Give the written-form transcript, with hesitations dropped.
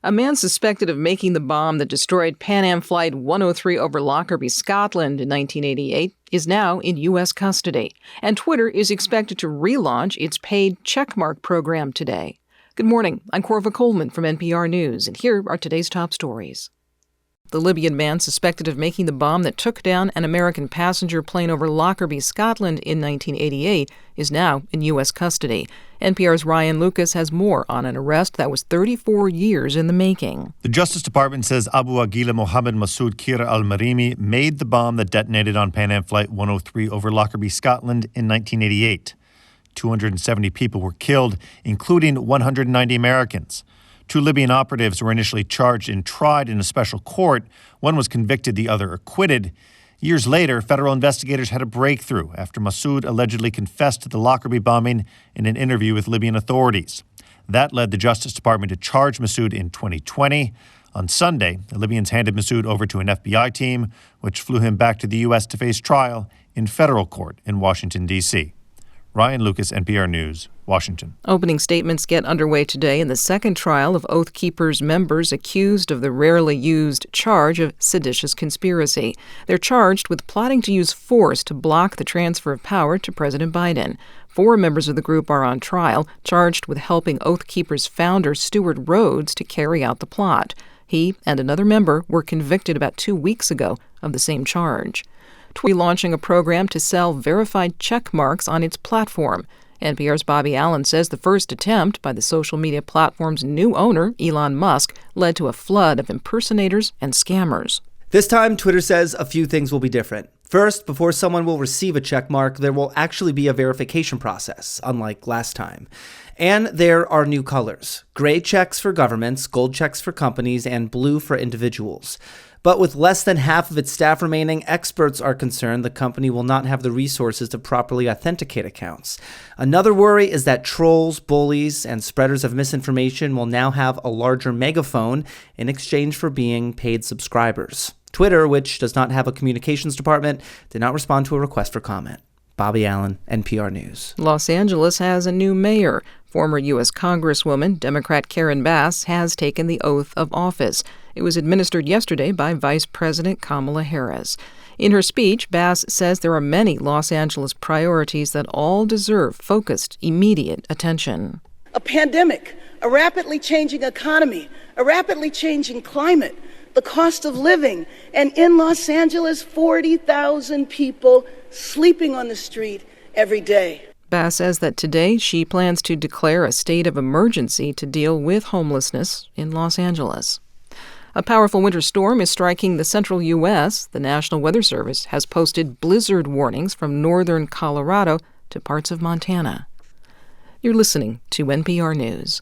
A man suspected of making the bomb that destroyed Pan Am Flight 103 over Lockerbie, Scotland in 1988 is now in U.S. custody, and Twitter is expected to relaunch its paid Checkmark program today. Good morning, I'm Corva Coleman from NPR News, and here are today's top stories. The Libyan man suspected of making the bomb that took down an American passenger plane over Lockerbie, Scotland in 1988 is now in U.S. custody. NPR's Ryan Lucas has more on an arrest that was 34 years in the making. The Justice Department says Abu Aguila Mohammed Masoud Kira al-Marimi made the bomb that detonated on Pan Am Flight 103 over Lockerbie, Scotland in 1988. 270 people were killed, including 190 Americans. 2 Libyan operatives were initially charged and tried in a special court. One was convicted, the other acquitted. Years later, federal investigators had a breakthrough after Masoud allegedly confessed to the Lockerbie bombing in an interview with Libyan authorities. That led the Justice Department to charge Masoud in 2020. On Sunday, the Libyans handed Masoud over to an FBI team, which flew him back to the U.S. to face trial in federal court in Washington, D.C. Ryan Lucas, NPR News, Washington. Opening statements get underway today in the second trial of Oath Keepers members accused of the rarely used charge of seditious conspiracy. They're charged with plotting to use force to block the transfer of power to President Biden. 4 members of the group are on trial, charged with helping Oath Keepers founder Stuart Rhodes to carry out the plot. He and another member were convicted about 2 weeks ago of the same charge. Twitter launching a program to sell verified checkmarks on its platform. NPR's Bobby Allen says the first attempt by the social media platform's new owner, Elon Musk, led to a flood of impersonators and scammers. This time, Twitter says a few things will be different. First, before someone will receive a checkmark, there will actually be a verification process, unlike last time. And there are new colors: gray checks for governments, gold checks for companies, and blue for individuals. But with less than half of its staff remaining, experts are concerned the company will not have the resources to properly authenticate accounts. Another worry is that trolls, bullies, and spreaders of misinformation will now have a larger megaphone in exchange for being paid subscribers. Twitter, which does not have a communications department, did not respond to a request for comment. Bobby Allen, NPR News. Los Angeles has a new mayor. Former U.S. Congresswoman, Democrat Karen Bass, has taken the oath of office. It was administered yesterday by Vice President Kamala Harris. In her speech, Bass says there are many Los Angeles priorities that all deserve focused, immediate attention. A pandemic, a rapidly changing economy, a rapidly changing climate, the cost of living, and in Los Angeles, 40,000 people sleeping on the street every day. Bass says that today she plans to declare a state of emergency to deal with homelessness in Los Angeles. A powerful winter storm is striking the central U.S. The National Weather Service has posted blizzard warnings from northern Colorado to parts of Montana. You're listening to NPR News.